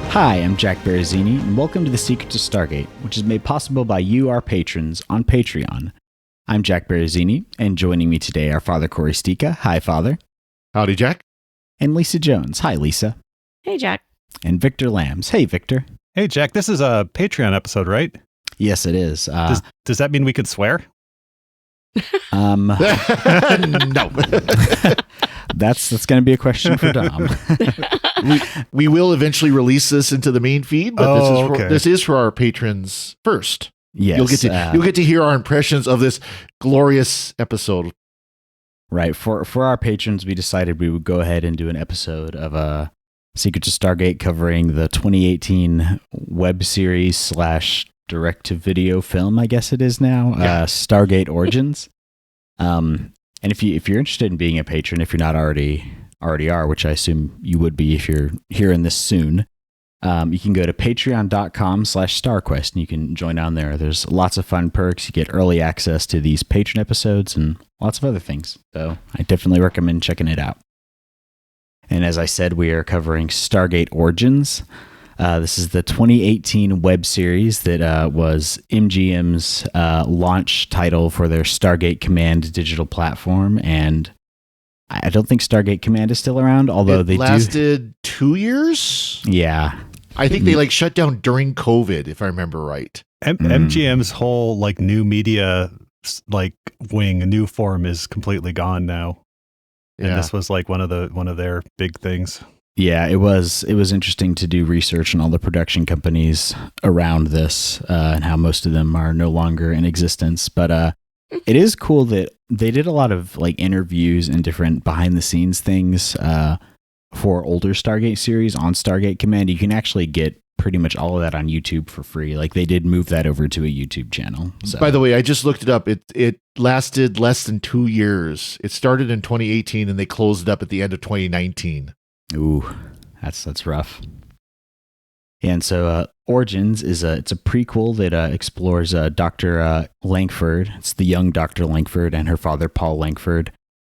Hi, I'm Jack Baruzzini, and welcome to The Secret to Stargate, which is made possible by you, our patrons, on Patreon. I'm Jack Baruzzini, and joining me today are Father Cory Sticha. Hi, Father. Howdy, Jack. And Lisa Jones. Hi, Lisa. Hey, Jack. And Victor Lambs. Hey, Victor. Hey, Jack, this is a Patreon episode, right? Yes, it is. Does that mean we could swear? No. That's going to be a question for Dom. we will eventually release this into the main feed, but this is for our patrons first. Yes, you'll get to hear our impressions of this glorious episode. Right. For our patrons, we decided we would go ahead and do an episode of Secret to Stargate covering the 2018 web series / direct-to-video film, I guess it is now, Stargate Origins. And if you're interested in being a patron, if you're not already are, which I assume you would be if you're hearing this soon, you can go to patreon.com/StarQuest and you can join down there. There's lots of fun perks. You get early access to these patron episodes and lots of other things. So I definitely recommend checking it out. And as I said, we are covering Stargate Origins. This is the 2018 web series that was MGM's launch title for their Stargate Command digital platform. And I don't think Stargate Command is still around, although they lasted 2 years. Yeah. I think they shut down during COVID, if I remember right. MGM's whole new media wing, a new form is completely gone now. And this was one of their big things. Yeah, it was interesting to do research on all the production companies around this and how most of them are no longer in existence. But it is cool that they did a lot of interviews and different behind the scenes things for older Stargate series on Stargate Command. You can actually get pretty much all of that on YouTube for free. They did move that over to a YouTube channel. So. By the way, I just looked it up. It lasted less than 2 years. It started in 2018 and they closed it up at the end of 2019. Ooh, that's rough. And so Origins it's a prequel that explores Dr. Langford. It's the young Dr. Langford and her father, Paul Langford.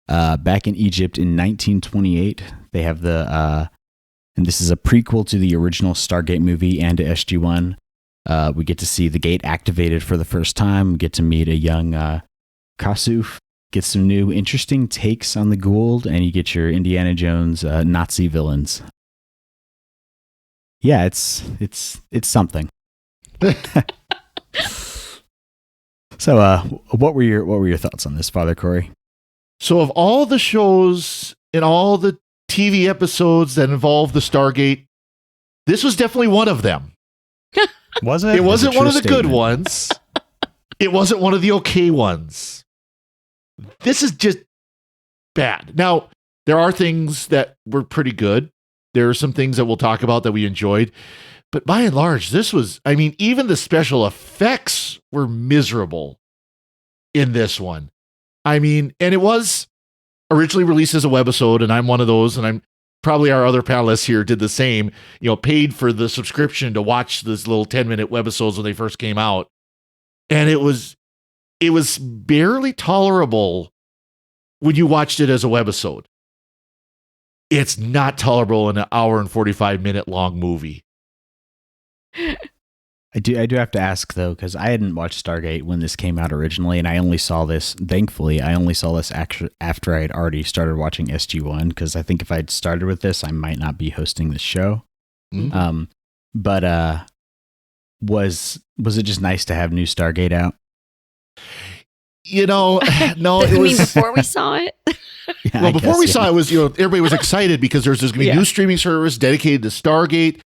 Back in Egypt in 1928, they have and this is a prequel to the original Stargate movie and to SG-1. We get to see the gate activated for the first time. We get to meet a young Kasuf. Get some new interesting takes on the Gould, and you get your Indiana Jones Nazi villains. Yeah, it's something. So, what were your thoughts on this, Father Cory? So, of all the shows and all the TV episodes that involved the Stargate, this was definitely one of them. Was it? It wasn't one of the statement. good ones. It wasn't one of the okay ones. This is just bad. Now, there are things that were pretty good. There are some things that we'll talk about that we enjoyed. But by and large, even the special effects were miserable in this one. And it was originally released as a webisode, and I'm one of those, and I'm probably our other panelists here did the same, paid for the subscription to watch this little 10-minute webisodes when they first came out. And it was barely tolerable when you watched it as a webisode. It's not tolerable in an hour and 45-minute long movie. I do have to ask, though, because I hadn't watched Stargate when this came out originally, and I only saw this after I had already started watching SG-1, because I think if I'd started with this, I might not be hosting this show. Mm-hmm. But was it just nice to have new Stargate out? No, it was before we saw it. Yeah, before we saw it was, everybody was excited because there's going to be a new streaming service dedicated to Stargate.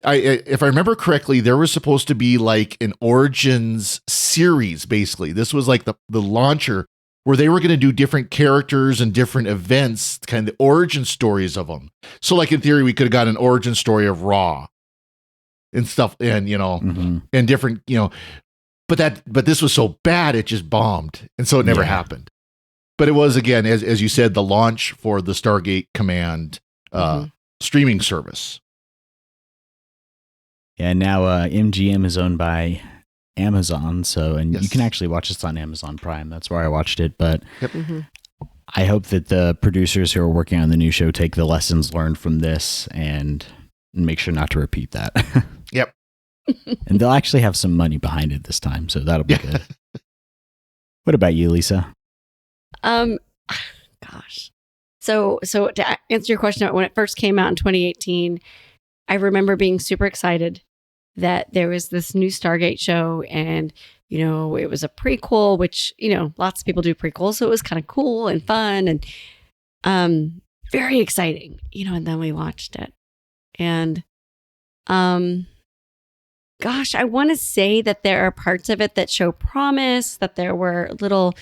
If I remember correctly, there was supposed to be an Origins series, basically. This was the launcher where they were going to do different characters and different events, kind of the origin stories of them. So in theory, we could have got an origin story of Raw and stuff, and, and different, but this was so bad, it just bombed. And so it never happened. But it was, again, as you said, the launch for the Stargate Command streaming service. Yeah, now MGM is owned by Amazon, you can actually watch this on Amazon Prime. That's where I watched it. But I hope that the producers who are working on the new show take the lessons learned from this and and make sure not to repeat that. Yep. And they'll actually have some money behind it this time, so that'll be good. What about you, Lisa? Gosh. So to answer your question, when it first came out in 2018, I remember being super excited that there was this new Stargate show, and it was a prequel, which lots of people do prequels, so it was kind of cool and fun and very exciting. And then we watched it, and gosh, I want to say that there are parts of it that show promise, that there were little,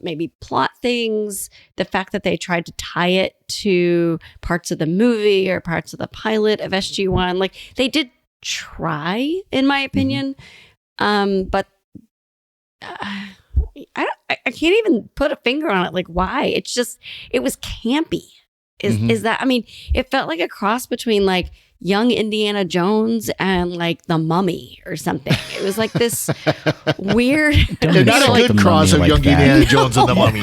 maybe plot things, the fact that they tried to tie it to parts of the movie or parts of the pilot of SG-1. Like, they did try, in my opinion. But I can't even put a finger on it. Like, why? It was campy. Is that, it felt like a cross between like young Indiana Jones and like the Mummy or something. It was like this weird. Not a good cross of young Indiana Jones and the Mummy.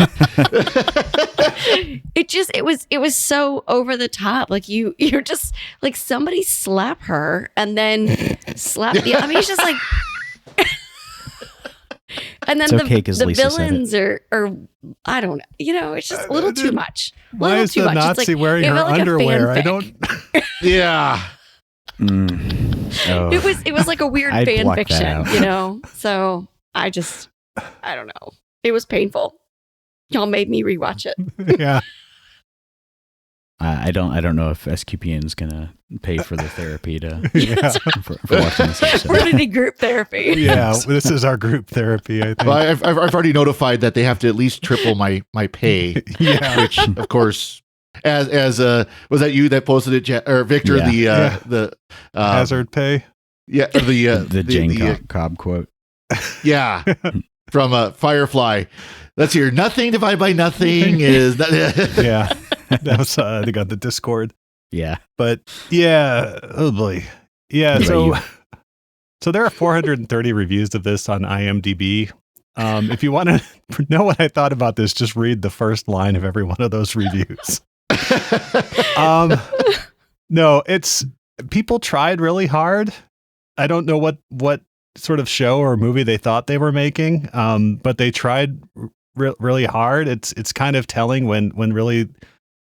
It was so over the top. Like you're just like, somebody slap her and then slap the. It's just like. And then the villains are I don't know. It's just a little too much. Why is the Nazi wearing her underwear? I don't. Yeah. Oh. It was like a weird fan fiction, So I don't know. It was painful. Y'all made me rewatch it. Yeah. I don't know if SQPN is gonna pay for the therapy for watching this episode. We're gonna need group therapy. Yeah, this is our group therapy. I think. Well, I've already notified that they have to at least triple my pay. Yeah, which of course, as was that you that posted it, or Victor? Yeah. The hazard pay. Yeah, the Jane Cobb quote. Yeah, from Firefly. Let's hear nothing divided by nothing is. Yeah. That was I think on the Discord. Yeah. But yeah, oh boy. Yeah, so there are 430 reviews of this on IMDb. If you want to know what I thought about this, just read the first line of every one of those reviews. No, it's people tried really hard. I don't know what sort of show or movie they thought they were making, but they tried really hard. It's kind of telling when really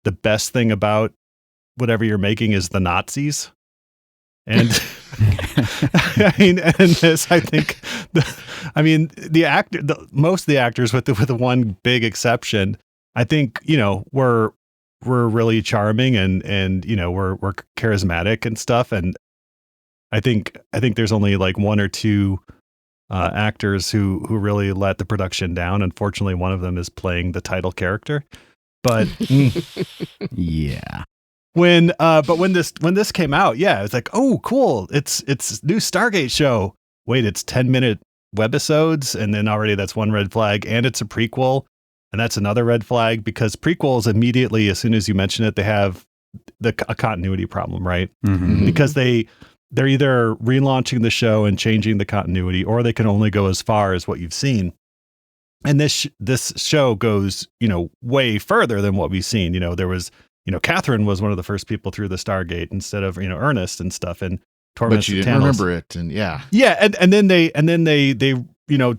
the best thing about whatever you're making is the Nazis. And and this, I think, most of the actors, with the one big exception, I think, were really charming and were charismatic and stuff. And I think there's only like one or two actors who really let the production down. Unfortunately, one of them is playing the title character. But yeah. When this came out, yeah, it's like, oh, cool. It's new Stargate show. Wait, it's 10-minute webisodes, and then already that's one red flag, and it's a prequel, and that's another red flag, because prequels immediately, as soon as you mention it, they have a continuity problem, right? Mm-hmm. Because they're either relaunching the show and changing the continuity, or they can only go as far as what you've seen. And this show goes, way further than what we've seen. There was, Katherine was one of the first people through the Stargate instead of, Ernest and stuff, and Torments. But you didn't remember it, and yeah, and then they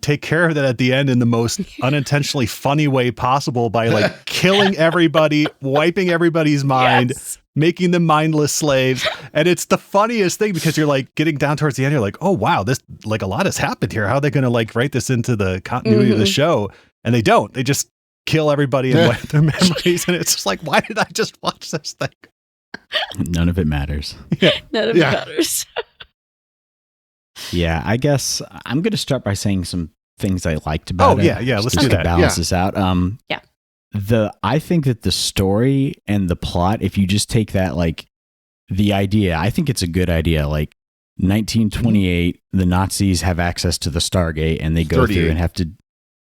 take care of that at the end in the most unintentionally funny way possible by like killing everybody, wiping everybody's mind. Yes. Making them mindless slaves. And it's the funniest thing, because you're like getting down towards the end, you're like, oh wow, this, like, a lot has happened here. How are they going to like write this into the continuity of the show? And they don't. They just kill everybody and wipe their memories. And it's just like, why did I just watch this thing? None of it matters. Yeah. None of it matters. Yeah, I guess I'm going to start by saying some things I liked about it. Oh yeah, let's do that. Balance this out. Yeah. I think that the story and the plot, if you just take that, like, the idea, I think it's a good idea. Like, 1928, the Nazis have access to the Stargate, and they go through and have to.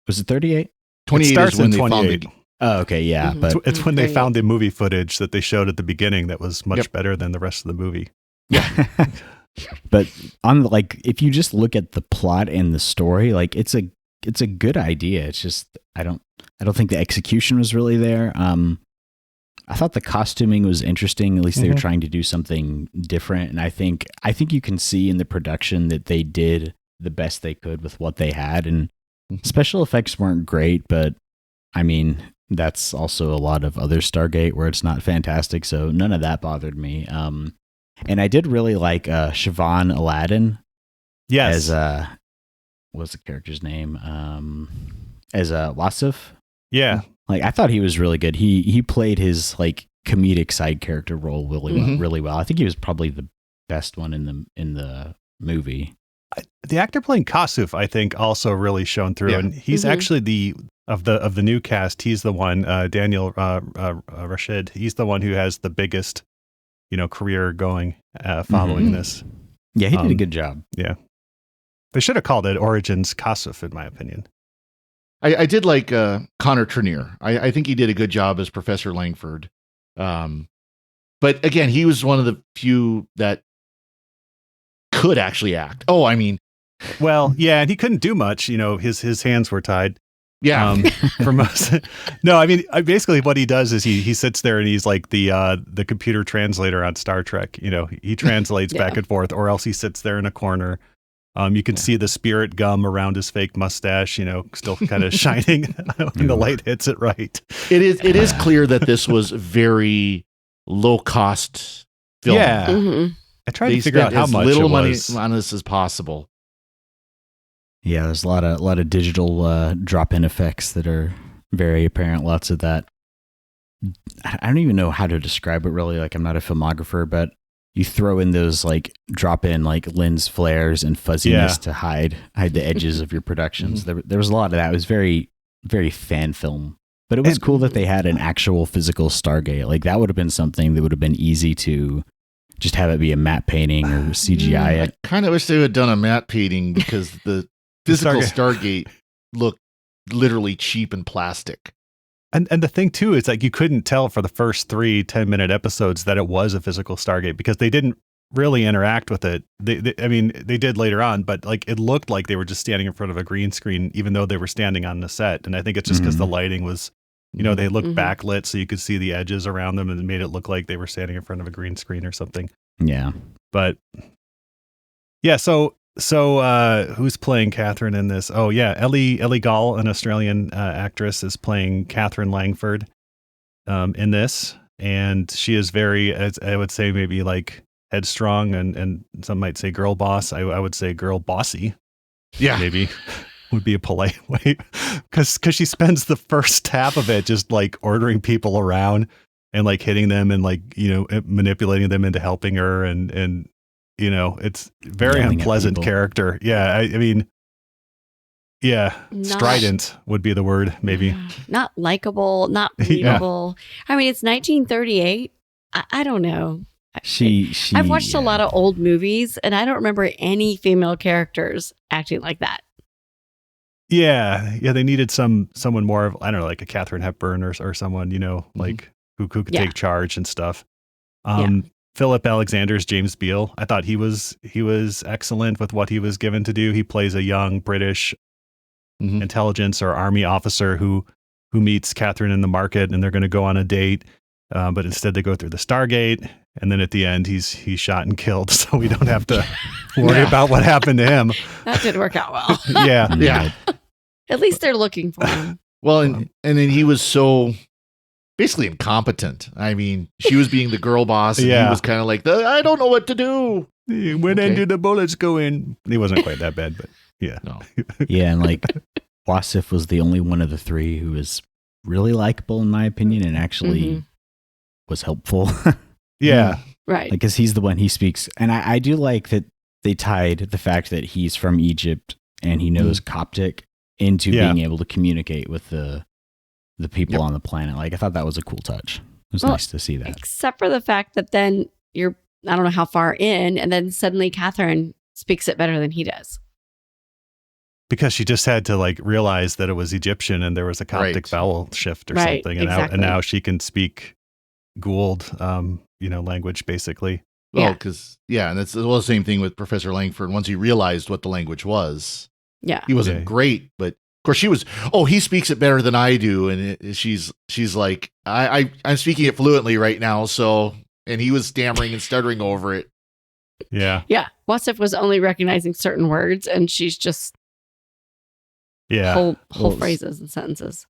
Was it 38? 28 is when they found it. Oh, okay, yeah, but it's when they found the movie footage that they showed at the beginning that was much better than the rest of the movie. Yeah. But if you just look at the plot and the story, like, it's a good idea. It's just I don't think the execution was really there. I thought the costuming was interesting. At least they were Mhm. trying to do something different. And I think you can see in the production that they did the best they could with what they had. And special effects weren't great, but I mean, that's also a lot of other Stargate where it's not fantastic. So none of that bothered me. And I did really like Siobhan Aladdin Yes. as what's the character's name? As Wasif. Yeah. Like I thought he was really good. He played his like comedic side character role Mhm. really well. I think he was probably the best one in the movie. The actor playing Kasuf, I think, also really shone through, Yeah. and he's Mhm. actually of the new cast. He's the one, Daniel Rashid. He's the one who has the biggest, career going following Mhm. this. Yeah, he did a good job. Yeah, they should have called it Origins Kasuf, in my opinion. I did like Connor Trenier. I think he did a good job as Professor Langford. But again, he was one of the few that could actually act. Oh, I mean, Well, yeah, and he couldn't do much. His hands were tied. yeah. For most. No, I mean, basically what he does is he sits there and he's like the computer translator on Star Trek. He translates Yeah. back and forth, or else he sits there in a corner. You can see the spirit gum around his fake mustache, still kind of shining when the light hits it right. It is clear that this was very low cost film. Yeah. Mhm. I tried They to figure out spent how as much little it money was. on this as possible. Yeah, there's a lot of digital drop-in effects that are very apparent. Lots of that. I don't even know how to describe it really. Like I'm not a filmographer, but you throw in those like drop-in like lens flares and fuzziness to hide the edges of your productions. There was a lot of that. It was very, very fan film. But it was cool that they had an actual physical Stargate. Like that would have been something that would have been easy to just have it be a matte painting or CGI I it. kind of wish they would have done a matte painting because the physical Stargate looked literally cheap and plastic. And the thing too is like you couldn't tell for the first 3 10-minute episodes that it was a physical Stargate because they didn't really interact with it. I mean, they did later on, but like it looked like they were just standing in front of a green screen, even though they were standing on the set. And I think it's just because the lighting was, they looked backlit, so you could see the edges around them, and it made it look like they were standing in front of a green screen or something. Yeah. But yeah, so who's playing Katherine in this? Oh yeah, Ellie Gall, an Australian actress, is playing Katherine Langford in this, and she is very, as I would say, maybe like headstrong, and some might say girl boss. I would say girl bossy. Yeah. Maybe would be a polite way, because she spends the first half of it just like ordering people around and like hitting them and like manipulating them into helping her, and it's very Yelling at unpleasant people. character. Yeah, I mean, yeah, Not- strident would be the word, maybe. Not likable, not Yeah. believable. I mean, it's 1938. I don't know. She I've watched a lot of old movies, and I don't remember any female characters acting like that. Yeah, they needed someone more of, I don't know, like a Katharine Hepburn or someone, like who could Yeah. take charge and stuff. Yeah. Philip Alexander's James Beale. I thought he was excellent with what he was given to do. He plays a young British intelligence or army officer who meets Katherine in the market, and they're going to go on a date. But instead they go through the Stargate, and then at the end he's shot and killed, so we don't have to worry about what happened to him. That did work out well. Yeah. Yeah. At least they're looking for him. Well, and then he was so basically incompetent. I mean, she was being the girl boss, and Yeah. he was kind of like, I don't know what to do. When Okay. did the bullets go in? He wasn't quite that bad, but yeah. No. Yeah, and like Wasif was the only one of the three who was really likable in my opinion and actually was helpful. Yeah. Right. Like, because he's the one he speaks. And I do like that they tied the fact that he's from Egypt and he knows Coptic into Yeah. being able to communicate with the people on the planet. Like, I thought that was a cool touch. It was Well, nice to see that. Except for the fact that then you're, I don't know how far in, and then suddenly Katherine speaks it better than he does. Because she just had to like realize that it was Egyptian and there was a Coptic Right. vowel shift or Right, something. And exactly. now she can speak Gould, language basically. Well, Yeah. because, and it's the same thing with Professor Langford. Once he realized what the language was, Yeah. he wasn't Yeah. great, but course, she was. Oh, he speaks it better than I do, and she's like, I'm speaking it fluently right now. So, and he was stammering and stuttering over it. Yeah. Yeah. Wasif was only recognizing certain words, and she's just whole Well, phrases and sentences.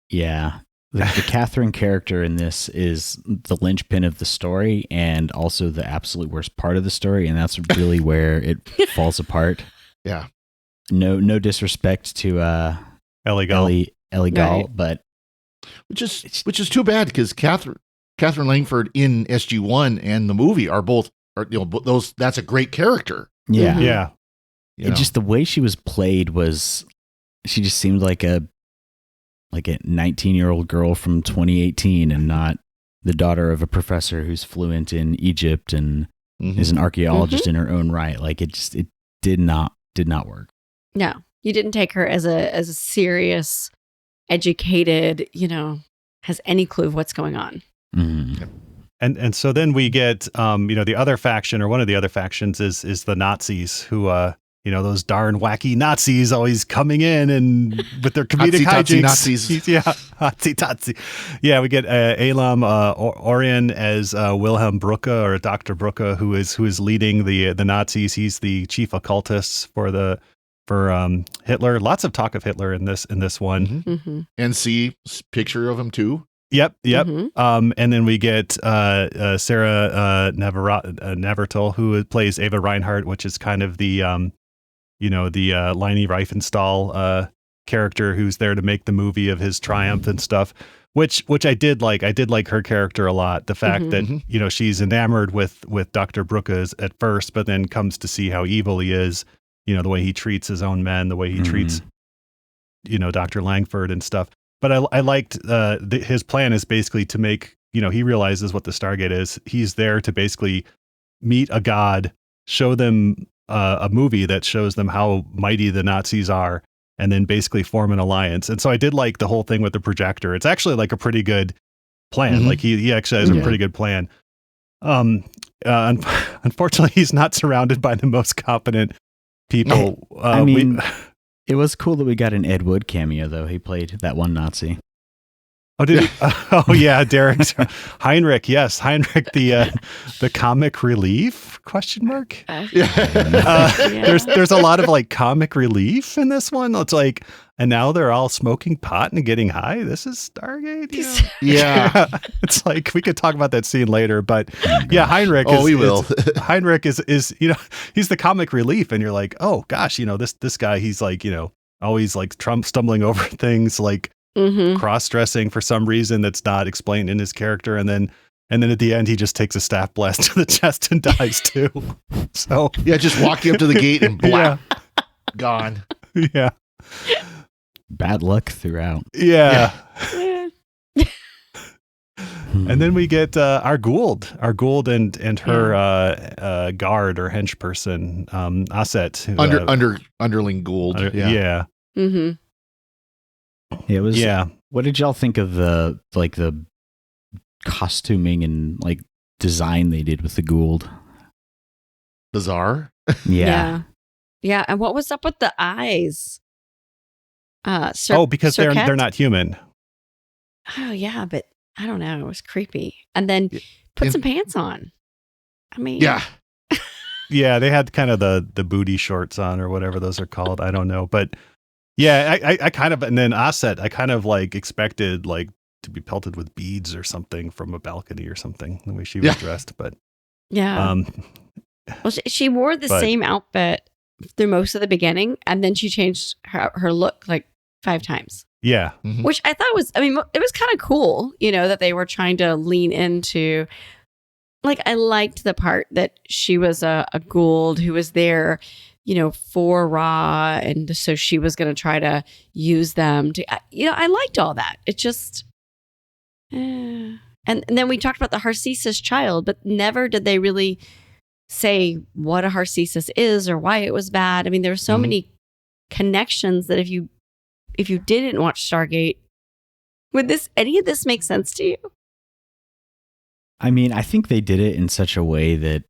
Yeah. The Katherine character in this is the linchpin of the story and also the absolute worst part of the story. And that's really where it falls apart. Yeah. No disrespect to Ellie Gall. Ellie Gall, Right. but Which is too bad because Katherine Langford in SG1 and the movie are those. That's a great character. yeah. Mhm. Yeah. You know? Just the way she was played was, she just seemed like a 19-year-old girl from 2018 and not the daughter of a professor who's fluent in Egypt and Mhm. is an archaeologist in her own right. Like it did not work. No, you didn't take her as a serious, educated, has any clue of what's going on. Mhm. And so then we get, the other faction, or one of the other factions is the Nazis who, those darn wacky Nazis always coming in and with their comedic Hotsy-totsy hijinks. Nazis. Yeah, hotsy-totsy. Yeah, we get Elam Orion as Wilhelm Brucke, or Dr. Brucke, who is leading the Nazis. He's the chief occultist for Hitler. Lots of talk of Hitler in this one. Mhm. Mm-hmm. And see picture of him too. Yep. Mm-hmm. And then we get Sarah Navratil, who plays Ava Reinhardt, which is kind of the Leni Riefenstahl character who's there to make the movie of his triumph and stuff. Which I did like. I did like her character a lot. The fact Mhm. that she's enamored with Dr. Brucke at first, but then comes to see how evil he is. The way he treats his own men, the way he treats Dr. Langford and stuff. But I liked his plan is basically to make, he realizes what the Stargate is. He's there to basically meet a god, show them a movie that shows them how mighty the Nazis are, and then basically form an alliance. And so I did like the whole thing with the projector. It's actually like a pretty good plan. Mhm. Like he actually has a Yeah. pretty good plan. Unfortunately, he's not surrounded by the most competent people. I mean, it was cool that we got an Ed Wood cameo, though. He played that one Nazi. Oh, did he? Oh, yeah, Derek Heinrich. Yes, Heinrich, the comic relief? Question mark. Yeah. There's a lot of like comic relief in this one. It's like, and now they're all smoking pot and getting high. This is Stargate. Yeah. It's like we could talk about that scene later, but yeah, Heinrich. We will. Heinrich is he's the comic relief, and you're like, oh gosh, this guy, he's like always like stumbling over things, like Mm-hmm. cross-dressing for some reason that's not explained in his character, and then at the end he just takes a staff blast to the chest and dies too. So Yeah, just walking up to the gate and blah, gone. yeah. Bad luck throughout. Yeah. Yeah. And then we get our Gould and her guard or hench person, Aset. Underling Gould. Yeah. Mm-hmm. It was. Yeah. What did y'all think of the costuming and like design they did with the Gould? Bizarre. Yeah. Yeah. And what was up with the eyes? Because they're not human. Oh yeah, but I don't know. It was creepy. And then put some pants on. I mean, Yeah. Yeah, they had kind of the booty shorts on or whatever those are called. I don't know, but yeah, I kind of, and then Aset, I kind of like expected like to be pelted with beads or something from a balcony or something, the way she was dressed. But yeah. Well, she wore the same outfit through most of the beginning, and then she changed her look like 5 times. Yeah. Mhm. Which I thought was, it was kind of cool, that they were trying to lean into. Like, I liked the part that she was a Gould who was there, for Ra, and so she was going to try to use them to, I liked all that. It just, and then we talked about the Harcesis child, but never did they really say what a Harcesis is or why it was bad. I mean, there were so many connections that if you didn't watch Stargate, would any of this make sense to you? I mean, I think they did it in such a way that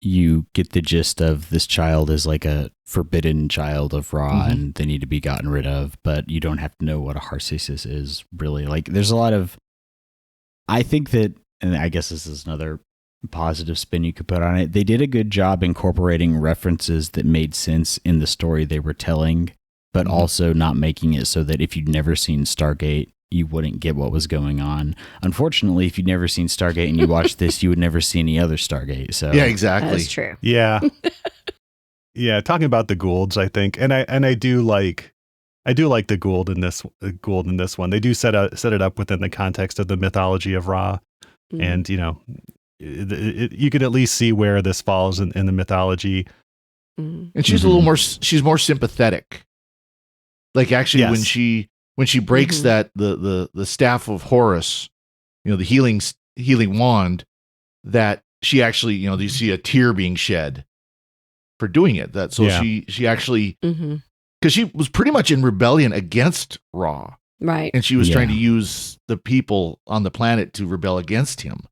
you get the gist of this child is like a forbidden child of Ra Mhm. and they need to be gotten rid of, but you don't have to know what a Harcesis is really. Like there's a lot of, I think that, and I guess this is another positive spin you could put on it. They did a good job incorporating references that made sense in the story they were telling, but Mhm. also not making it so that if you'd never seen Stargate, you wouldn't get what was going on. Unfortunately, if you'd never seen Stargate and you watched this, you would never see any other Stargate. So Yeah, exactly. That's true. Yeah. Yeah, talking about the Goulds, I think. And I do like the Gould in this one. They do set it up within the context of the mythology of Ra. Mhm. And, you could at least see where this falls in the mythology. Mhm. And she's a little more. She's more sympathetic. Like actually, Yes. when she breaks Mhm. that the staff of Horus, the healing wand, that she actually, you see a tear being shed for doing it. That so Yeah. she actually, Mhm. because she was pretty much in rebellion against Ra, Right. and she was Yeah. trying to use the people on the planet to rebel against him.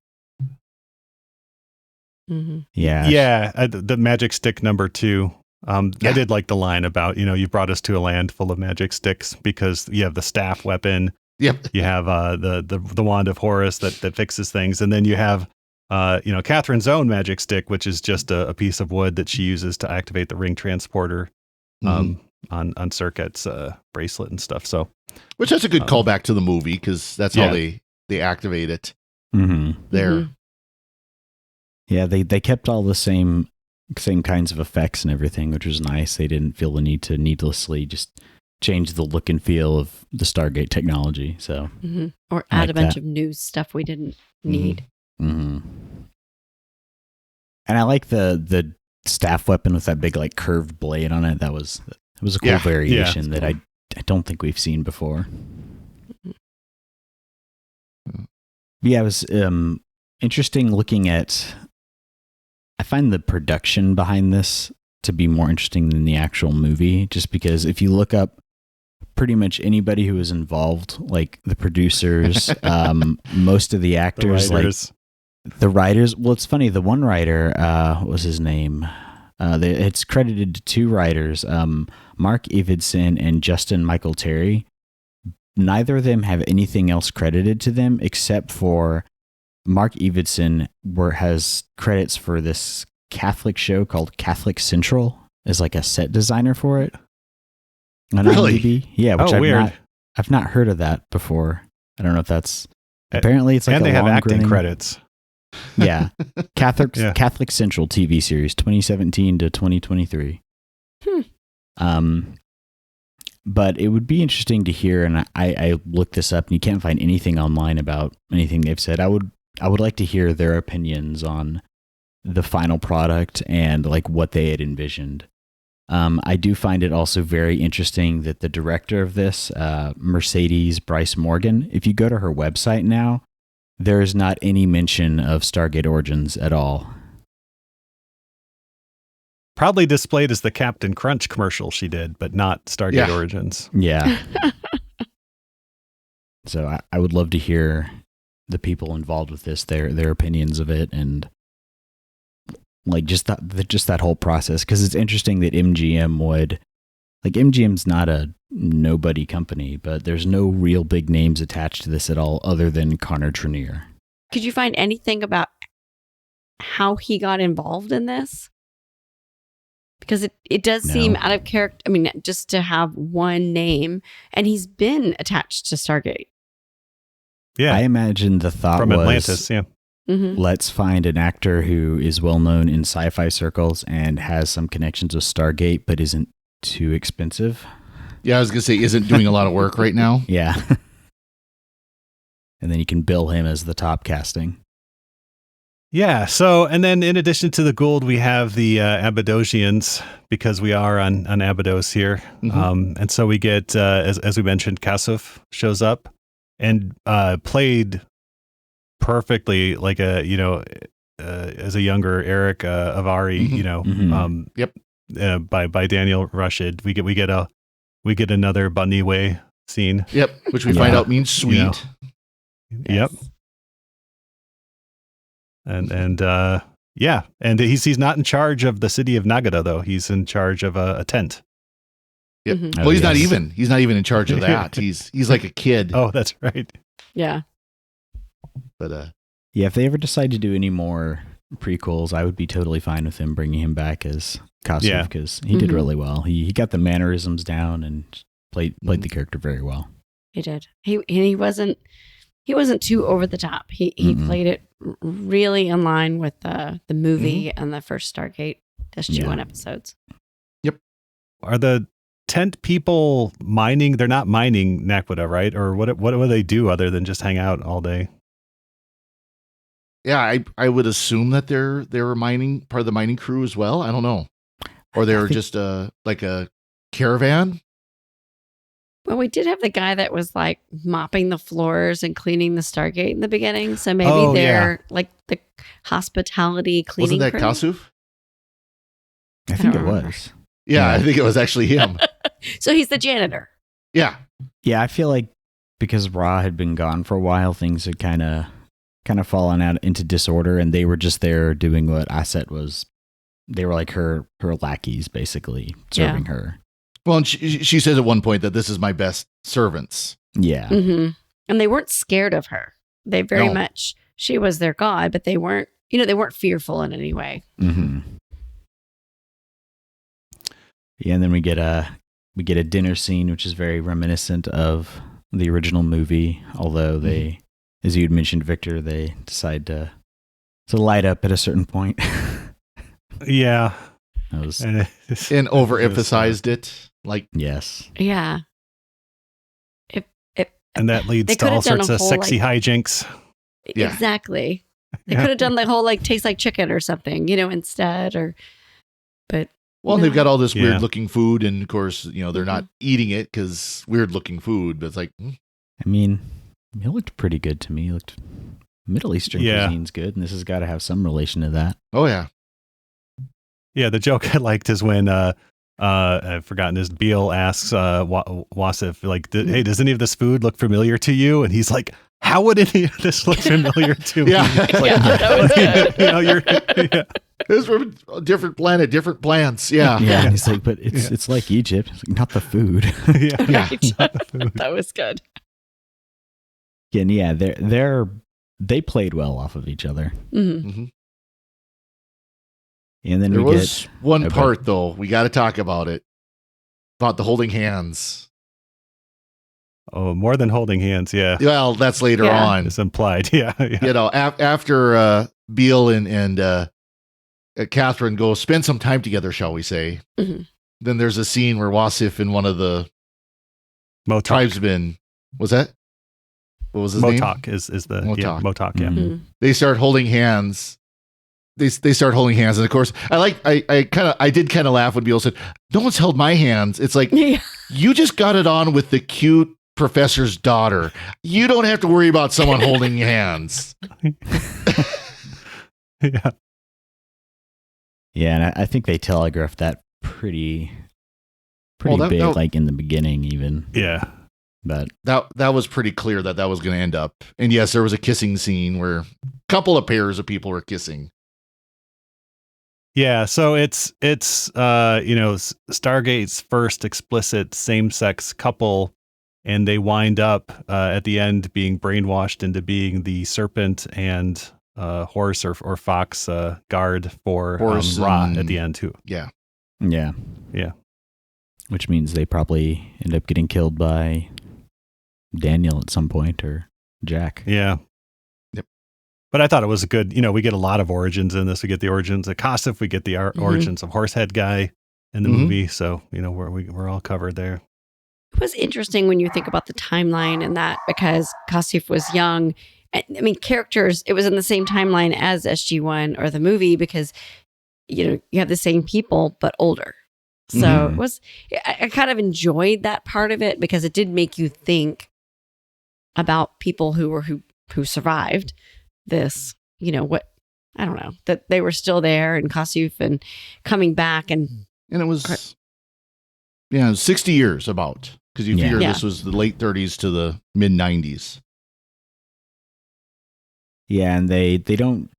Mhm. yeah. Yeah, the magic stick number 2. I Yeah. did like the line about, you brought us to a land full of magic sticks, because you have the staff weapon, Yep. you have the wand of Horus that fixes things, and then you have Catherine's own magic stick, which is just a piece of wood that she uses to activate the ring transporter on Circuit's bracelet and stuff. So Which that's a good callback to the movie, because that's how Yeah. they activate it Mm-hmm. there. Mhm. Yeah, they kept all the same kinds of effects and everything, which was nice. They didn't feel the need to needlessly just change the look and feel of the Stargate technology. So, Mhm. Or I add like a bunch that. of new stuff we didn't need. and I like the staff weapon with that big like curved blade on it. It was a cool Yeah. variation Yeah. that I don't think we've seen before. Yeah, it was interesting looking at. I find the production behind this to be more interesting than the actual movie, just because if you look up pretty much anybody who was involved, like the producers, most of the the actors, writers, the writers. Well, it's funny. The one writer, what was his name? It's credited to 2 writers, Mark Evidson and Justin Michael Terry. Neither of them have anything else credited to them except for Mark Evidson has credits for this Catholic show called Catholic Central as like a set designer for it on Really? IMDb. Yeah, which weird. I've not heard of that before. I don't know if that's apparently it's like and a they have acting long-running- credits. Yeah, Yeah. Catholic Central TV series 2017 to 2023. But it would be interesting to hear, and I looked this up, and you can't find anything online about anything they've said. I would like to hear their opinions on the final product and like what they had envisioned. I do find it also very interesting that the director of this, Mercedes Bryce Morgan, if you go to her website now, there is not any mention of Stargate Origins at all. Probably displayed as the Captain Crunch commercial she did, but not Stargate Yeah. Origins. Yeah. So I would love to hear the people involved with this, their opinions of it, and like just that whole process. Because it's interesting that MGM's not a nobody company, but there's no real big names attached to this at all, other than Connor Trenier. Could you find anything about how he got involved in this? Because it does No. seem out of character. I mean, just to have one name, and he's been attached to Stargate. Yeah, I imagine the thought from was, Atlantis. Yeah, Mm-hmm. let's find an actor who is well known in sci-fi circles and has some connections with Stargate, but isn't too expensive. Yeah, I was gonna say, isn't doing a lot of work right now. Yeah. And then you can bill him as the top casting. yeah. So, and then in addition to the Gould, we have the Abadosians, because we are on Abydos here. Mhm. And so we get, as we mentioned, Kasuf shows up and played perfectly, like as a younger Eric Avari, Mhm. Yep. By Daniel Rushid. We get another Bunny Way scene. Yep, which we find out means sweet. You know. Yep. And Yeah, and he's not in charge of the city of Nagata though. He's in charge of a tent. Yep. Mhm. Well, he's not yes. even. He's not even in charge of that. He's like a kid. Oh, that's right. Yeah. But Yeah, if they ever decide to do any more prequels, I would be totally fine with him bringing him back as Kasuf Yeah. because he did Mhm. really well. He got the mannerisms down and played Mhm. the character very well. He did. He wasn't too over the top. He Mm-mm. played it really in line with the movie and the first Stargate SG-1 episodes. Are the tent people mining? They're not mining Naquita, right? Or what do they do other than just hang out all day? yeah, I would assume that they were mining, part of the mining crew as well. I don't know, or they I were think- just like a caravan. Well, we did have the guy that was like mopping the floors and cleaning the Stargate in the beginning. So maybe they're like the hospitality cleaning Wasn't that crew. Kasuf? I think it don't remember. was. Yeah, Yeah. I think it was actually him. So he's the janitor. Yeah, Yeah, I feel like because Ra had been gone for a while, things had kind of fallen out into disorder, and they were just there doing what Aset was. They were like her lackeys, basically serving her. well, and she says at one point that this is my best servants. Yeah, Mm-hmm. And they weren't scared of her. They very No. much, she was their god, but they weren't fearful in any way. mm-hmm. Yeah, and then we get a dinner scene, which is very reminiscent of the original movie. Although they, as you had mentioned, Victor, they decide to light up at a certain point. Yeah. That was And it's- And overemphasized it. Like, yes. Yeah. and that leads They to could all have done sorts a of whole, sexy like- hijinks. Yeah. Exactly. They Yeah. could have done the whole like taste like chicken or something, instead but well, and No. they've got all this Yeah. weird looking food, and of course, they're not eating it because weird looking food. But it's like, I mean, it looked pretty good to me. It looked Middle Eastern Yeah. cuisine's good, and this has got to have some relation to that. oh yeah, Yeah, the joke I liked is when I've forgotten his Beale asks Wasif, like, hey, does any of this food look familiar to you? And he's like, how would any of this look familiar to me? Yeah. It's like, Yeah, that was good. you're, it's from a different planet, different plants. Yeah, Yeah, and he's like, but it's Yeah. it's like Egypt, it's like, not the food. yeah, Yeah. not the food. that was good. And yeah, they played well off of each other. Mhm. Mhm. And then There we was one Okay. part though. We got to talk about it. About the holding hands. Oh, more than holding hands. Yeah, Well, that's later Yeah. on. it's implied. Yeah, yeah. After Beale and Catherine go spend some time together, shall we say? Mhm. Then there's a scene where Wasif and one of the Motok. tribesmen, was that? What was his name? Motok is the Motok. Motok. Yeah. Mhm. Mhm. They start holding hands. They start holding hands, and of course, I did kind of laugh when Beale said, "No one's held my hands." It's like Yeah. you just got it on with the cute professor's daughter. You don't have to worry about someone holding hands. Yeah. Yeah, and I think they telegraphed that pretty Well, that- big, that- like in the beginning, even. Yeah. But That was pretty clear that was going to end up. And yes, there was a kissing scene where a couple of pairs of people were kissing. Yeah, so it's Stargate's first explicit same-sex couple, and they wind up at the end being brainwashed into being the serpent and horse or fox guard for Horse Ra and- at the end too. Yeah. yeah. Yeah. Which means they probably end up getting killed by Daniel at some point or Jack. Yeah. Yep. But I thought it was a good, we get a lot of origins in this. We get the origins of Kasif, we get the origins of Horsehead Guy in the Mhm. movie. So, we're all covered there. It was interesting when you think about the timeline and that because Kasif was young. I mean, characters, it was in the same timeline as SG-1 or the movie because, you have the same people, but older. So Mhm. it was, I kind of enjoyed that part of it because it did make you think about people who survived this, I don't know, that they were still there and Kasif and coming back and And it was, 60 years about. Because you Yeah. figure Yeah. this was the late 30s to the mid 90s. Yeah, and they don't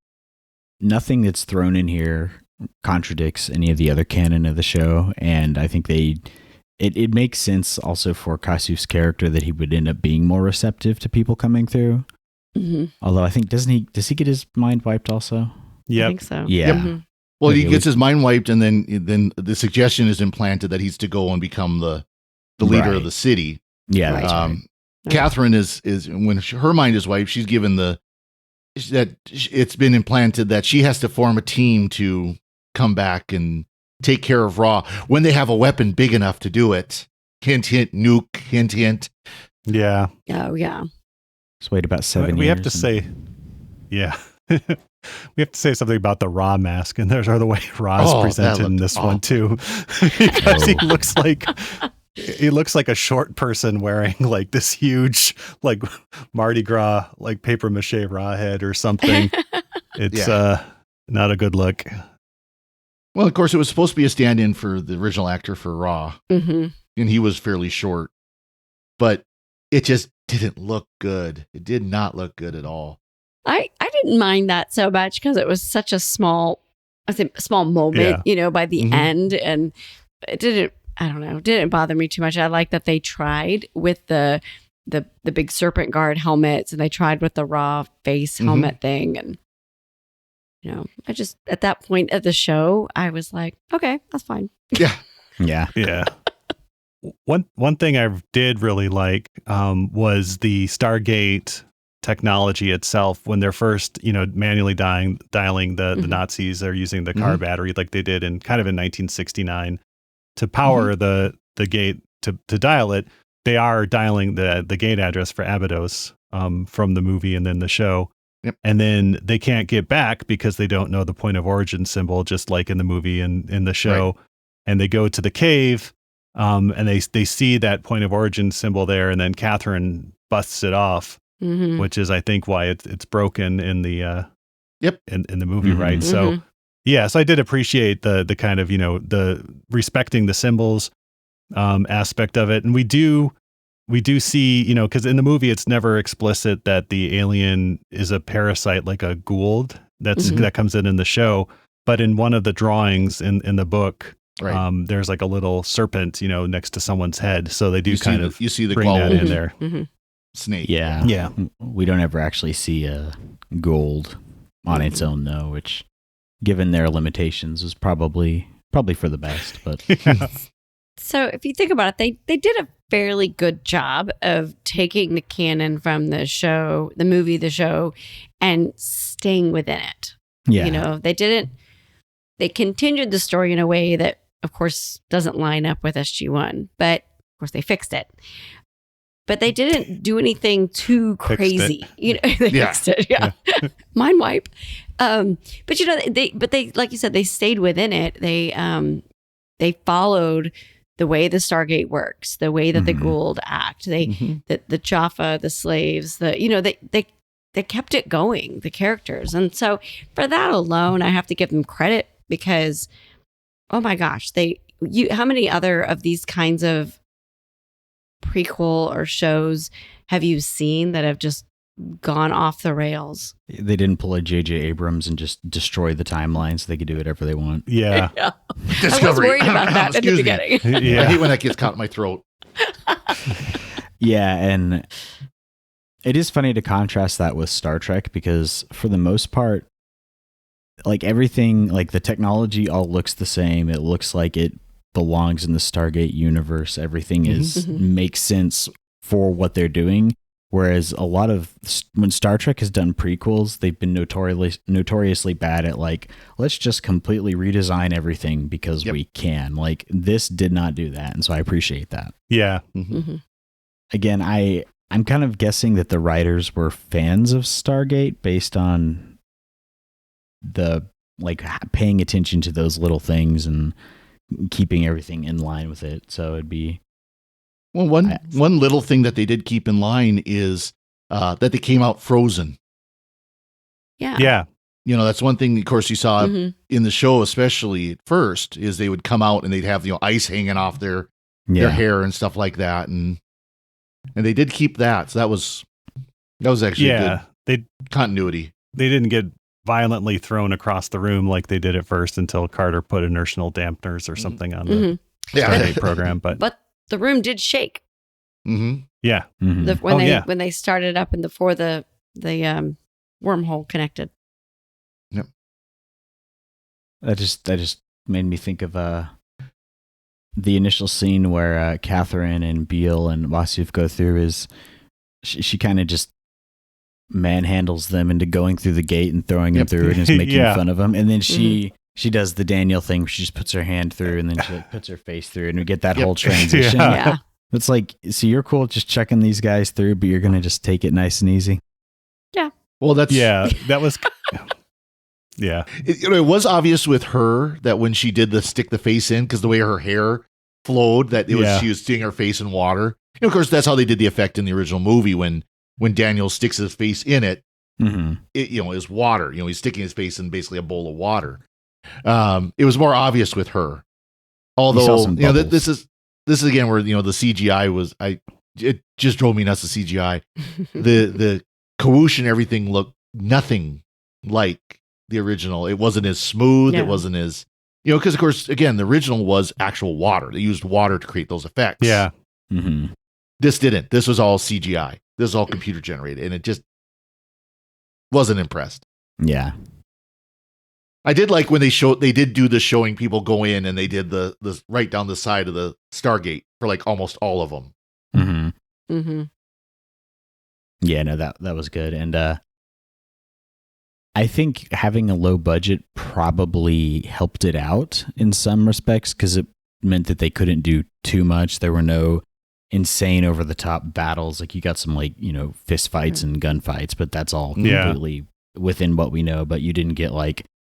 nothing that's thrown in here contradicts any of the other canon of the show, and I think it makes sense also for Kasuf's character that he would end up being more receptive to people coming through. Mm-hmm. Although I think does he get his mind wiped also? Yep. I think so. Yeah. Yep. Mm-hmm. Well, Okay, he gets his mind wiped, and then the suggestion is implanted that he's to go and become the leader Right. of the city. Yeah, that's right. Catherine is when her mind is wiped, she's given that it's been implanted that she has to form a team to come back and take care of Ra when they have a weapon big enough to do it. Hint, hint, nuke, hint, hint. Yeah. Oh, yeah. Just wait about 7 years. We have to say, yeah. We have to say something about the Ra mask, and there's the way Ra is presented in this one too, because he looks like a short person wearing like this huge like Mardi Gras like paper mache Ra head or something. It's not a good look. Well, of course, it was supposed to be a stand-in for the original actor for Ra, Mm-hmm. and he was fairly short, but it just didn't look good. It did not look good at all. I didn't mind that so much because it was such a small moment, by the Mhm. end, and it didn't bother me too much. I like that they tried with the big serpent guard helmets, and they tried with the Raw face helmet thing, and I just at that point of the show, I was like, okay, that's fine. Yeah. Yeah. One thing I did really like was the Stargate technology itself. When they're first, manually dialing the Nazis, they're using the car battery like they did in 1969 to power the gate to dial it. They are dialing the gate address for Abydos from the movie and then the show. Yep. And then they can't get back because they don't know the point of origin symbol, just like in the movie and in the show. Right. And they go to the cave, and they see that point of origin symbol there, and then Katherine busts it off, which is, I think, why it's broken in the in the movie, right? So so I did appreciate the kind of the respecting the symbols aspect of it, and we do see, because in the movie it's never explicit that the alien is a parasite like a Gould that comes in the show, but in one of the drawings in the book, right. There's like a little serpent, next to someone's head, so they do you see the bring that in there. Snake. Yeah. We don't ever actually see a Gould on its own though, which, given their limitations, is probably for the best. But So if you think about it, they did a fairly good job of taking the canon from the show, the movie, the show, and staying within it. yeah, They continued the story in a way that, of course, doesn't line up with SG-1, but of course they fixed it. But they didn't do anything too crazy. They fixed it. Yeah. Mind wipe. But they like you said, they stayed within it. They followed the way the Stargate works, the way that the Gould act, the Jaffa, the slaves, they kept it going, the characters. And so for that alone, I have to give them credit because, oh my gosh, how many other of these kinds of prequel or shows have you seen that have just gone off the rails? they didn't pull a J.J. Abrams and just destroy the timeline so they could do whatever they want. Yeah. I was worried about that in the beginning. I hate when that gets caught in my throat. Yeah, and it is funny to contrast that with Star Trek because for the most part, like everything, like the technology all looks the same. It looks like it belongs in the Stargate universe. Everything makes sense for what they're doing. Whereas a lot of when Star Trek has done prequels, they've been notoriously bad at like, let's just completely redesign everything because we can. Like this did not do that, and so I appreciate that. Yeah. Again, I'm kind of guessing that the writers were fans of Stargate based on the like paying attention to those little things and keeping everything in line with it. So it'd be. Well, one little thing that they did keep in line is that they came out frozen. Yeah. That's one thing, of course, you saw in the show, especially at first, is they would come out and they'd have ice hanging off their hair and stuff like that, and they did keep that. So that was actually good continuity. They didn't get violently thrown across the room like they did at first until Carter put inertial dampeners or something on the Stargate program. But the room did shake. Mm-hmm. Yeah. When they started up and before the wormhole connected. Yep. That just made me think of the initial scene where Katherine and Beale and Wasif go through. Is she kind of just manhandles them into going through the gate and throwing them through and just making fun of them, and then she does the Daniel thing. She just puts her hand through and then she like puts her face through, and we get that whole transition. Yeah. It's like, so you're cool just checking these guys through, but you're gonna just take it nice and easy. Yeah. Well, that was. Yeah. It was obvious with her that when she did the stick the face in, because the way her hair flowed, that she was sticking her face in water. Of course, that's how they did the effect in the original movie when Daniel sticks his face in it. It is water. He's sticking his face in basically a bowl of water. It was more obvious with her, although this is again where the CGI was. It just drove me nuts. The CGI, the Kawoosh and everything looked nothing like the original. It wasn't as smooth. It wasn't as because of course again the original was actual water. They used water to create those effects. Yeah. This didn't. This was all CGI. This is all computer generated, and it just wasn't impressed. Yeah. I did like when they did do the showing people go in and they did the right down the side of the Stargate for like almost all of them. Yeah, no, that was good. And I think having a low budget probably helped it out in some respects because it meant that they couldn't do too much. There were no insane over the top battles. Like you got some fist fights and gunfights, but that's all completely within what we know. But you didn't get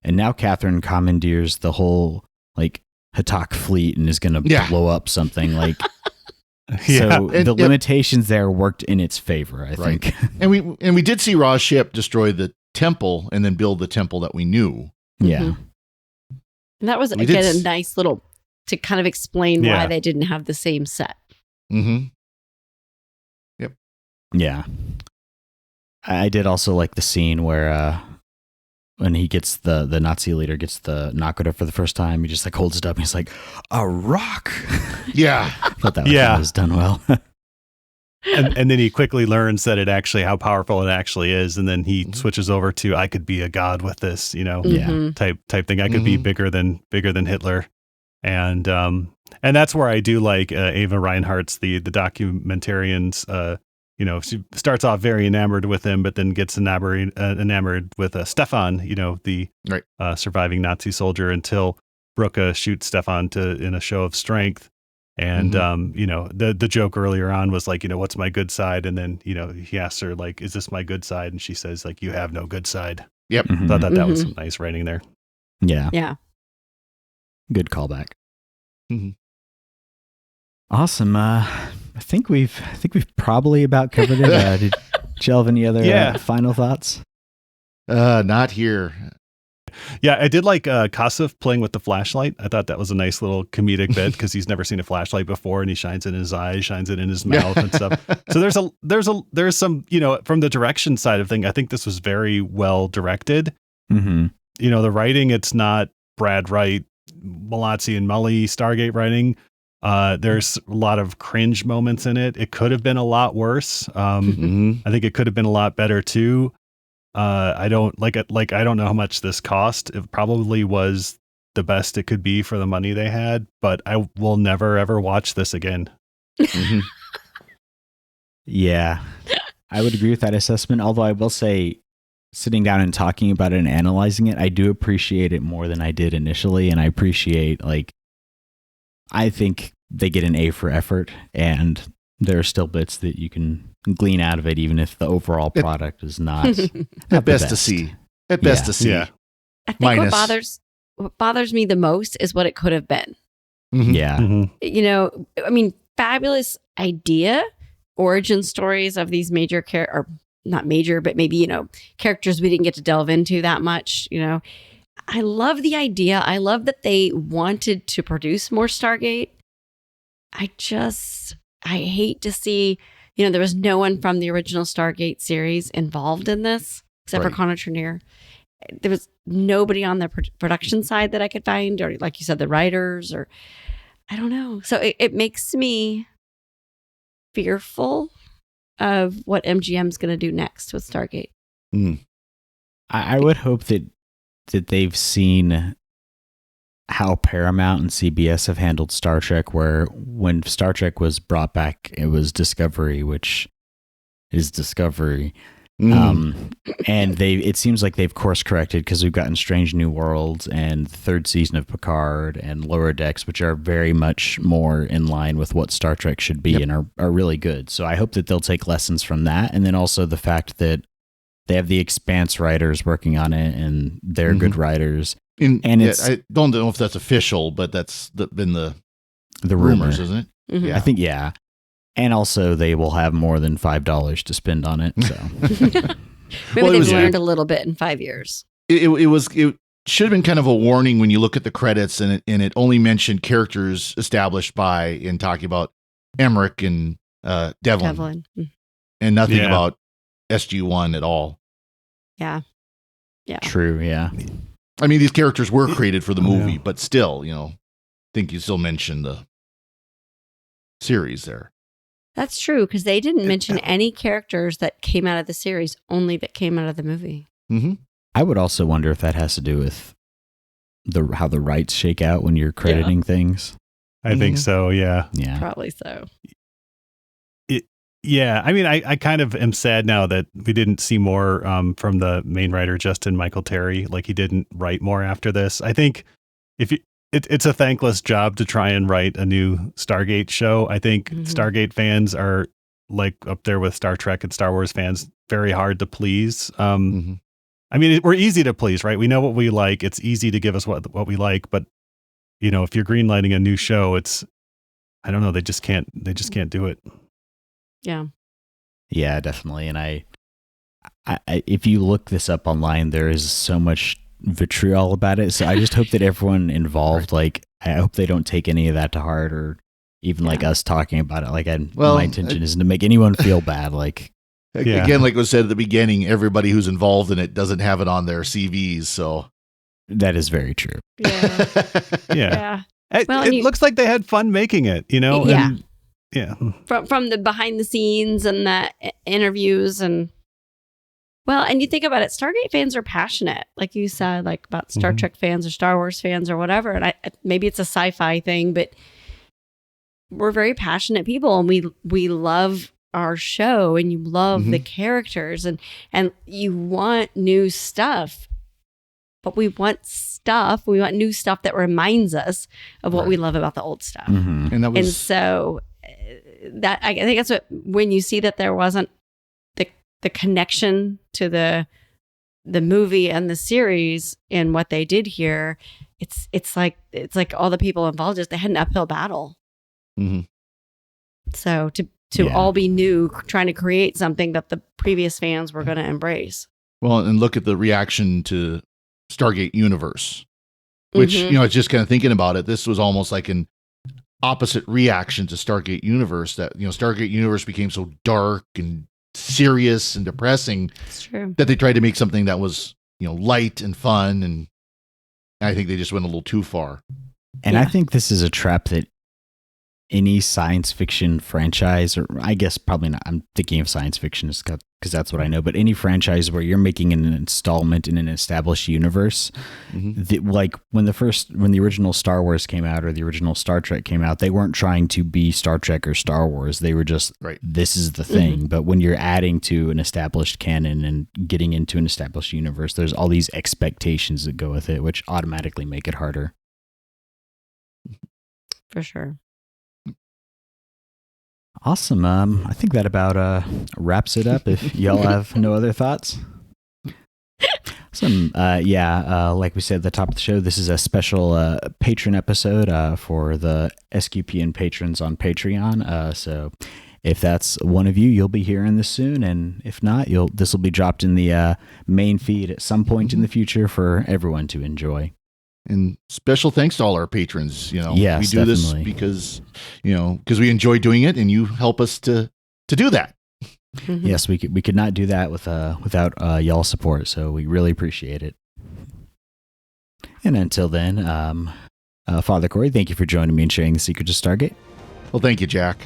and now Katherine commandeers the whole Hatak fleet and is going to blow up something So the limitations there worked in its favor, I think. And we did see Ra's ship destroy the temple and then build the temple that we knew. Yeah. And that was, again, a nice little, to kind of explain why they didn't have the same set. Yep. Yeah. I did also like the scene where when he gets the Nazi leader gets the Nakoda for the first time, he just holds it up and he's like, a rock. Yeah. I thought that was done well. and then he quickly learns that how powerful it actually is, and then he switches over to I could be a god with this, type thing. I could be bigger than Hitler, and that's where I do like Ava Reinhardt's the documentarians. She starts off very enamored with him, but then gets enamored with Stefan, the surviving Nazi soldier, until Brooke shoots Stefan in a show of strength. And, the joke earlier on was what's my good side? And then, he asks her, is this my good side? And she says, you have no good side. Yep. Thought that was some nice writing there. Yeah. Yeah. Good callback. Awesome. I think we've probably about covered it. Did you have any other final thoughts? Not here. Yeah, I did like Kasuf playing with the flashlight. I thought that was a nice little comedic bit because he's never seen a flashlight before, and he shines it in his eyes, shines it in his mouth and stuff. So there's some, from the direction side of thing, I think this was very well directed. The writing, it's not Brad Wright, Malazzi and Mully Stargate writing. There's a lot of cringe moments in it. It could have been a lot worse. I think it could have been a lot better too. I don't I don't know how much this cost. It probably was the best it could be for the money they had, but I will never ever watch this again. Yeah, I would agree with that assessment. Although I will say, sitting down and talking about it and analyzing it, I do appreciate it more than I did initially, and I appreciate I think they get an A for effort, and there are still bits that you can glean out of it, even if the overall product is not at best to see. At best to see. Yeah. I think what bothers me the most is what it could have been. Yeah. Fabulous idea, origin stories of these major or not major, but maybe, characters we didn't get to delve into that much, I love the idea. I love that they wanted to produce more Stargate. I hate to see, there was no one from the original Stargate series involved in this, except for Connor Trinneer. there was nobody on the production side that I could find, or like you said, the writers, or I don't know. So it makes me fearful of what MGM's going to do next with Stargate. I would hope that they've seen how Paramount and CBS have handled Star Trek, where when Star Trek was brought back, it was Discovery, which is Discovery. And it seems like they've course corrected, because we've gotten Strange New Worlds and the third season of Picard and Lower Decks, which are very much more in line with what Star Trek should be and are really good. So I hope that they'll take lessons from that. And then also the fact that they have the Expanse writers working on it, and they're good writers. I don't know if that's official, but that's been the rumors, isn't it? Mm-hmm. Yeah. I think, yeah. And also they will have more than $5 to spend on it. So maybe they've learned a little bit in 5 years. It should have been kind of a warning when you look at the credits, and it only mentioned characters established by, in talking about Emmerich and Devlin. And nothing about SG-1 at all. Yeah. True, yeah. I mean, these characters were created for the movie, but still, I think you still mentioned the series there. That's true, because they didn't mention any characters that came out of the series, only that came out of the movie. Mm-hmm. I would also wonder if that has to do with how the rights shake out when you're crediting things. I think so, yeah. Yeah. Probably so. Yeah, I mean, I kind of am sad now that we didn't see more from the main writer, Justin Michael Terry. Like, he didn't write more after this. I think it's a thankless job to try and write a new Stargate show. I think Stargate fans are like up there with Star Trek and Star Wars fans, very hard to please. I mean, we're easy to please, right? We know what we like. It's easy to give us what we like. But, if you're greenlighting a new show, I don't know. They just can't do it. Yeah, definitely. And I if you look this up online, there is so much vitriol about it. So I just hope that everyone involved, like, I hope they don't take any of that to heart, or even like us talking about it. Like, my intention isn't to make anyone feel bad. Like, again, like was said at the beginning, everybody who's involved in it doesn't have it on their CVs. So that is very true. Yeah. It looks like they had fun making it, Yeah. And, yeah. From the behind the scenes and the interviews, and you think about it, Stargate fans are passionate, like you said, like about Star Trek fans or Star Wars fans or whatever. And maybe it's a sci-fi thing, but we're very passionate people, and we love our show, and you love the characters, and you want new stuff. But we want new stuff that reminds us of what we love about the old stuff. And so that, I think that's what, when you see that there wasn't the connection to the movie and the series in what they did here, it's like all the people involved, they had an uphill battle. So to all be new, trying to create something that the previous fans were going to embrace. Well, and look at the reaction to Stargate Universe, which, it's just kind of thinking about it. This was almost like an opposite reaction to Stargate Universe, that, Stargate Universe became so dark and serious and depressing that they tried to make something that was, light and fun. And I think they just went a little too far. And I think this is a trap that any science fiction franchise, or I guess probably not, I'm thinking of science fiction because that's what I know, but any franchise where you're making an installment in an established universe, like when the original Star Wars came out, or the original Star Trek came out, they weren't trying to be Star Trek or Star Wars. They were just, this is the thing. But when you're adding to an established canon and getting into an established universe, there's all these expectations that go with it, which automatically make it harder. For sure. Awesome. I think that about wraps it up. If y'all have no other thoughts. Awesome. Like we said at the top of the show, this is a special patron episode for the SQPN patrons on Patreon. So if that's one of you, you'll be hearing this soon, and if not, this will be dropped in the main feed at some point in the future for everyone to enjoy. And special thanks to all our patrons. Yes, we do definitely. this because we enjoy doing it, and you help us to do that. Yes, we could not do that without y'all support. So we really appreciate it. And until then, Father Cory, thank you for joining me and sharing the secrets of Stargate. Well, thank you, Jack.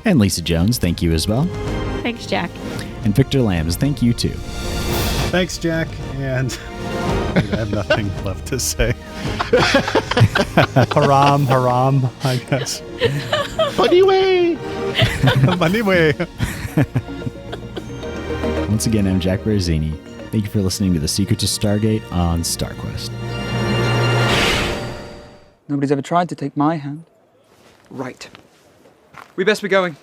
And Lisa Jones, thank you as well. Thanks, Jack. And Victor Lambs, thank you too. Thanks, Jack. And I have nothing left to say. Haram, I guess. Funny way. Funny way. Once again, I'm Jack Baruzzini. Thank you for listening to The Secrets of Stargate on StarQuest. Nobody's ever tried to take my hand. Right. We best be going.